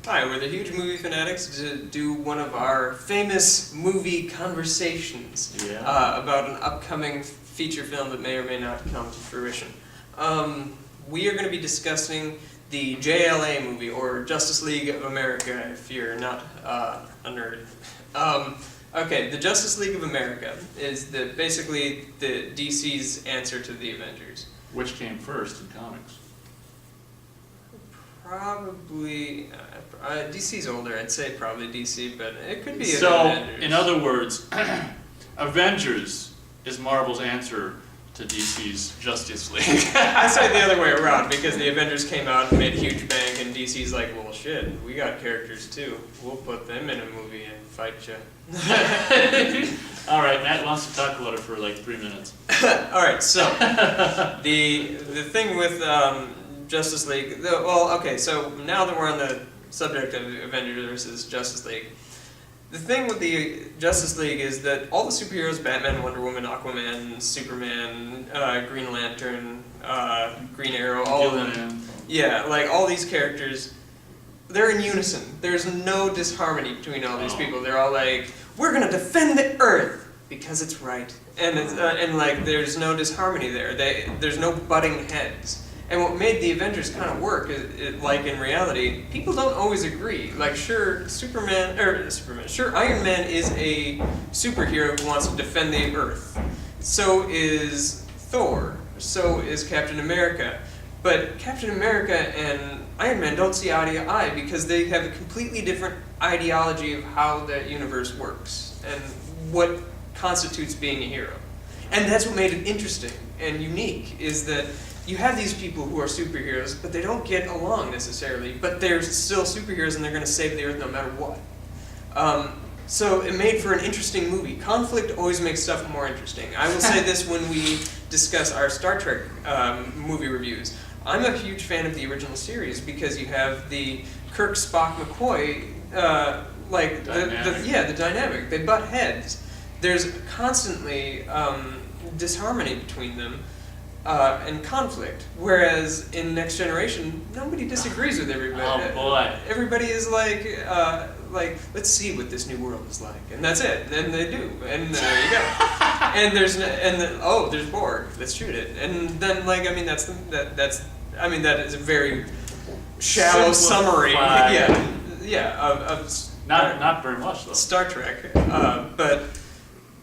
Hi, we're the Huge Movie Fanatics to do one of our famous movie conversations about an upcoming feature film that may or may not come to fruition. We are going to be discussing the JLA movie, or Justice League of America, if you're not a nerd. Okay, the Justice League of America is basically the DC's answer to the Avengers. Which came first in comics? Probably, DC's older, I'd say probably DC, but it could be So, Avengers. in other words, Avengers is Marvel's answer to DC's Justice League. I say the other way around, because the Avengers came out and made a huge bang, and DC's like, well shit, we got characters too. We'll put them in a movie and fight you. Alright, Matt wants to talk about it for like 3 minutes. Alright, so, the thing with Justice League, so now that we're on the subject of Avengers versus Justice League, the thing with the Justice League is that all the superheroes, Batman, Wonder Woman, Aquaman, Superman, Green Lantern, Green Arrow, all of them, like all these characters, they're in unison. There's no disharmony between all these people. They're all like, we're gonna defend the Earth because it's right, and there's no disharmony there. There's no butting heads. And what made the Avengers kind of work, like in reality, people don't always agree. Like, sure, Iron Man is a superhero who wants to defend the Earth. So is Thor. So is Captain America. But Captain America and Iron Man don't see eye to eye because they have a completely different ideology of how the universe works and what constitutes being a hero. And that's what made it interesting and unique, is that you have these people who are superheroes, but they don't get along necessarily, but they're still superheroes and they're going to save the Earth no matter what. So it made for an interesting movie. Conflict always makes stuff more interesting. I will say this when we discuss our Star Trek movie reviews. I'm a huge fan of the original series because you have the Kirk, Spock, McCoy, the dynamic. They butt heads. There's constantly disharmony between them. And conflict, whereas in Next Generation, nobody disagrees with everybody. Oh boy! Everybody is like, let's see what this new world is like, and that's it. And they do, and there you go. And there's Borg. Let's shoot it. And then, that is a very shallow summary. Not very much though. Star Trek, but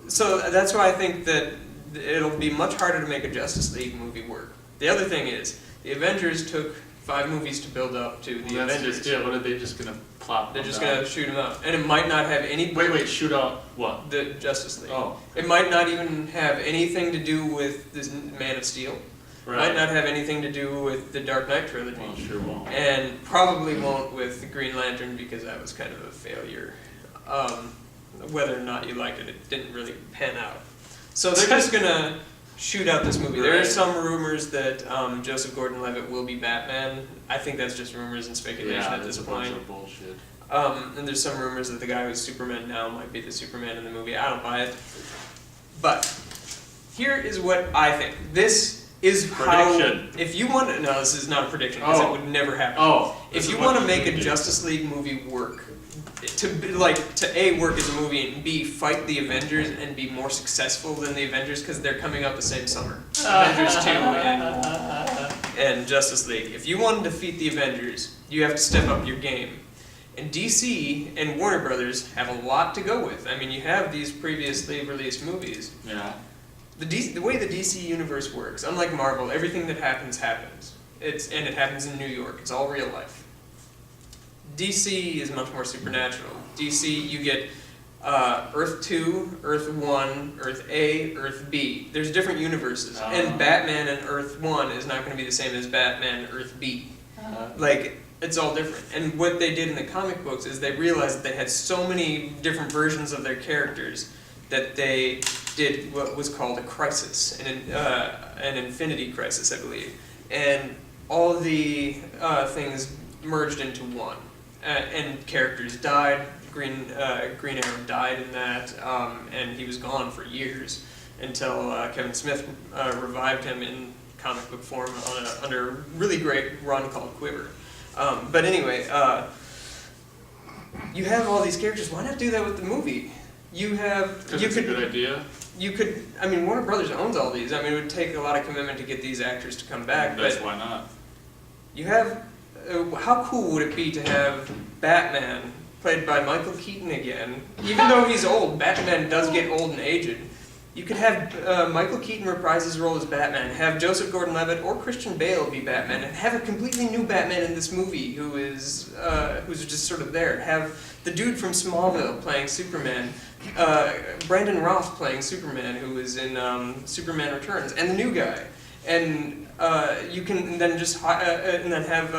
so that's why I think that it'll be much harder to make a Justice League movie work. The other thing is, the Avengers took 5 movies to build up to the Avengers. What are they just gonna plop? They're just gonna shoot them out, and it might not have any. Wait, shoot out what? The Justice League. Oh. It might not even have anything to do with this Man of Steel. Right. Might not have anything to do with the Dark Knight trilogy. Well, sure won't. And probably won't with the Green Lantern because that was kind of a failure. Whether or not you liked it, it didn't really pan out. So they're just gonna shoot out this movie. There are some rumors that Joseph Gordon-Levitt will be Batman. I think that's just rumors and speculation at this point. Bunch of bullshit. And there's some rumors that the guy who's Superman now might be the Superman in the movie. I don't buy it. But here is what I think. This is prediction. If you want to, no, this is not a prediction because it would never happen. If you want to make a Justice League movie work, to A, work as a movie, and B, fight the Avengers and be more successful than the Avengers because they're coming out the same summer. Avengers 2 and Justice League. If you want to defeat the Avengers, you have to step up your game. And DC and Warner Brothers have a lot to go with. I mean, you have these previously released movies. Yeah. The way the DC universe works, unlike Marvel, everything that happens. And it happens in New York. It's all real life. DC is much more supernatural. DC, you get Earth 2, Earth 1, Earth A, Earth B. There's different universes. And Batman and Earth 1 is not going to be the same as Batman Earth B. It's all different. And what they did in the comic books is they realized that they had so many different versions of their characters that they did what was called a crisis, an infinity crisis, I believe. And all the things merged into one. And characters died. Green Arrow died in that, and he was gone for years until Kevin Smith revived him in comic book form under a really great run called Quiver. But anyway, You have all these characters. Why not do that with the movie? You have Because you it's a could good idea. you could. I mean, Warner Brothers owns all these. I mean, it would take a lot of commitment to get these actors to come back. That's But why not. you have. How cool would it be to have Batman played by Michael Keaton again? Even though he's old, Batman does get old and aged. You could have Michael Keaton reprise his role as Batman, have Joseph Gordon-Levitt or Christian Bale be Batman, and have a completely new Batman in this movie who's just sort of there. Have the dude from Smallville playing Superman, Brandon Roth playing Superman, who was in Superman Returns, and the new guy. And you can then just and then have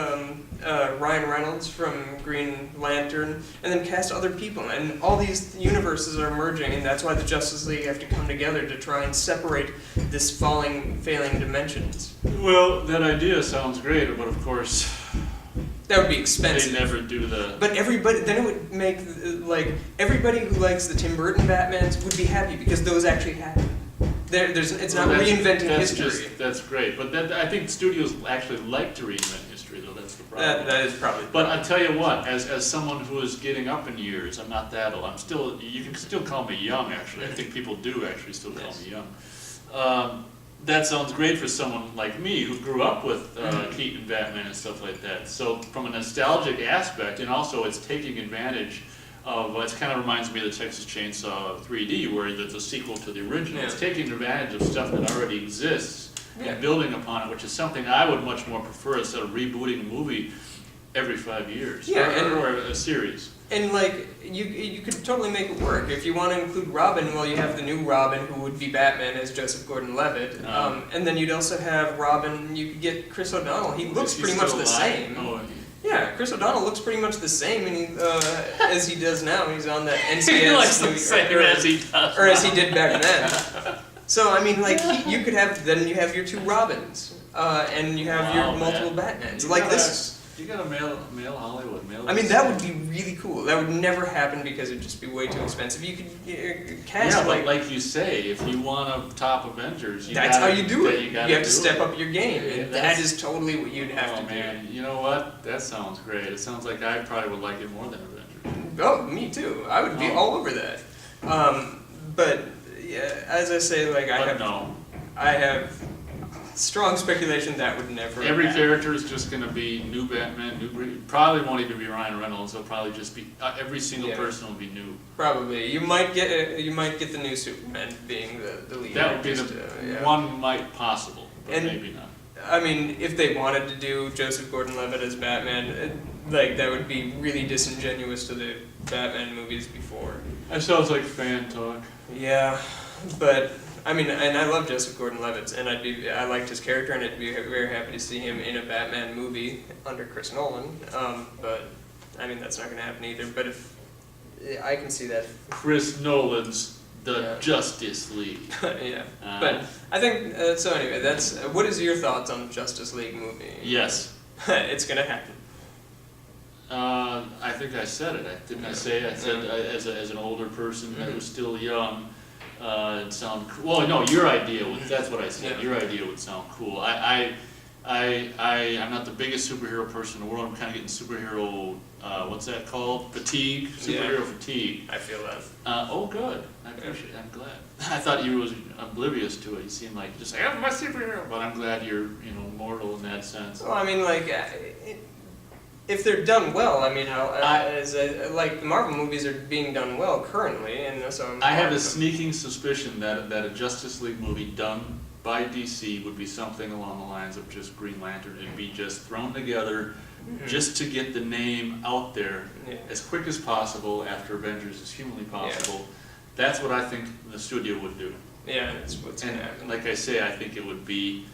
Ryan Reynolds from Green Lantern, and then cast other people. And all these universes are merging, and that's why the Justice League have to come together to try and separate this failing dimensions. Well, that idea sounds great, but of course, That would be they expensive. never do the. But everybody, then it would make like everybody who likes the Tim Burton Batmans would be happy because those actually happen. It's not reinventing history. That's great, but I think studios actually like to reinvent history, though. That's the problem. That is probably. But I tell you what, as someone who is getting up in years, I'm not that old. I'm still. You can still call me young. Actually, I think people do actually still call me young. That sounds great for someone like me who grew up with Keaton, Batman, and stuff like that. So from a nostalgic aspect, and also it's taking advantage of, it kind of reminds me of the Texas Chainsaw 3D, where it's a sequel to the original. It's taking advantage of stuff that already exists and building upon it, which is something I would much more prefer instead of rebooting a movie every 5 years, or a series. And like you could totally make it work if you want to include Robin. Well, you have the new Robin who would be Batman as Joseph Gordon-Levitt, and then you'd also have Robin. You could get Chris O'Donnell. He looks pretty much the same. Yeah, Chris O'Donnell looks pretty much the same, and as he does now. He's on that NCIS He looks the movie, same as he does. or as he did back then. So I mean, like you could have you have your two Robins, and you have your multiple Batmans. Like this. You got a male Hollywood, male. I mean, that would be really cool. That would never happen because it'd just be way too expensive. You could cast but like you say, if you want to top Avengers, that's how you do it. You have to step up your game. Yeah, And that is totally what you'd have to man, you know what? That sounds great. It sounds like I probably would like it more than Avengers. do. Oh, me too. I would be all over that. But yeah, as I say, like I have strong speculation that would never Every happen. character is just going to be new Batman, new Green. Probably won't even be Ryan Reynolds. It'll probably just be every single person will be new. Probably. You might get the new Superman being the lead. That would be the one might possible, but maybe not. I mean, if they wanted to do Joseph Gordon-Levitt as Batman, like that would be really disingenuous to the Batman movies before. That sounds like fan talk. Yeah, but I mean, and I love Joseph Gordon-Levitt, and I liked his character, and I'd be very happy to see him in a Batman movie under Chris Nolan. But I mean, that's not going to happen either. But if I can see that, Chris Nolan's The Justice League. yeah. But I think so. Anyway, that's what is your thoughts on the Justice League movie? Yes. It's going to happen. I think I said it. Didn't I say? I said as an older person that was still young. It sound cool. Well, no, your idea would. That's what I said. Your idea would sound cool. I'm not the biggest superhero person in the world. I'm kind of getting superhero. What's that called? Fatigue. Superhero fatigue. I feel that. Oh, good. I appreciate it. I'm glad. I thought you was oblivious to it. You seem like just like, I'm my superhero. But I'm glad you're mortal in that sense. Well, I mean, like. If they're done well, I mean, like the Marvel movies are being done well currently, and so I have a sneaking suspicion that a Justice League movie done by DC would be something along the lines of just Green Lantern. It'd be just thrown together just to get the name out there as quick as possible after Avengers as humanly possible. Yeah. That's what I think the studio would do. Yeah, that's what's going to happen. Like I say, I think it would be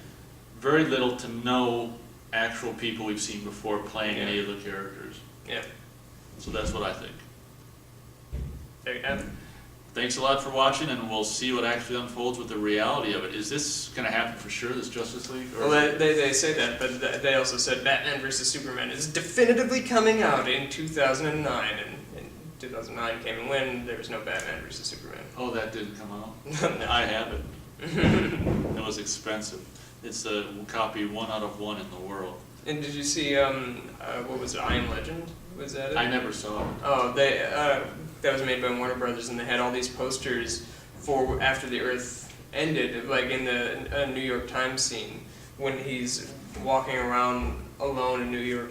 very little to no actual people we've seen before playing any of the characters. Yeah. So that's what I think. There you have it. Thanks a lot for watching, and we'll see what actually unfolds with the reality of it. Is this going to happen for sure, this Justice League? Or well, they say that, but they also said Batman vs. Superman is definitively coming out in 2009, and 2009 came and went, there was no Batman vs. Superman. Oh, that didn't come out? No. I have it. It was expensive. It's a copy 1 out of 1 in the world. And did you see what was it? I Am Legend? Was that it? I never saw it. Oh, they that was made by Warner Brothers, and they had all these posters for after the Earth ended, like in the New York Times scene when he's walking around alone in New York.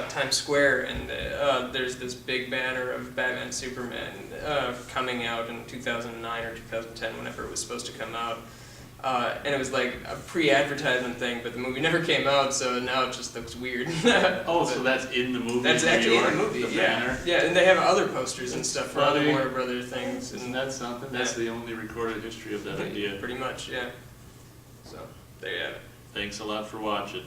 Times Square, and there's this big banner of Batman Superman coming out in 2009 or 2010, whenever it was supposed to come out. And it was like a pre-advertisement thing, but the movie never came out, so now it just looks weird. Oh, so that's in the movie? That's New actually York, in the movie, the yeah. banner? Yeah, and they have other posters and That's stuff for other funny. Warner Brothers things. Isn't And that something? That's the only recorded history of that idea. pretty much, yeah. So, there you have it. Thanks a lot for watching.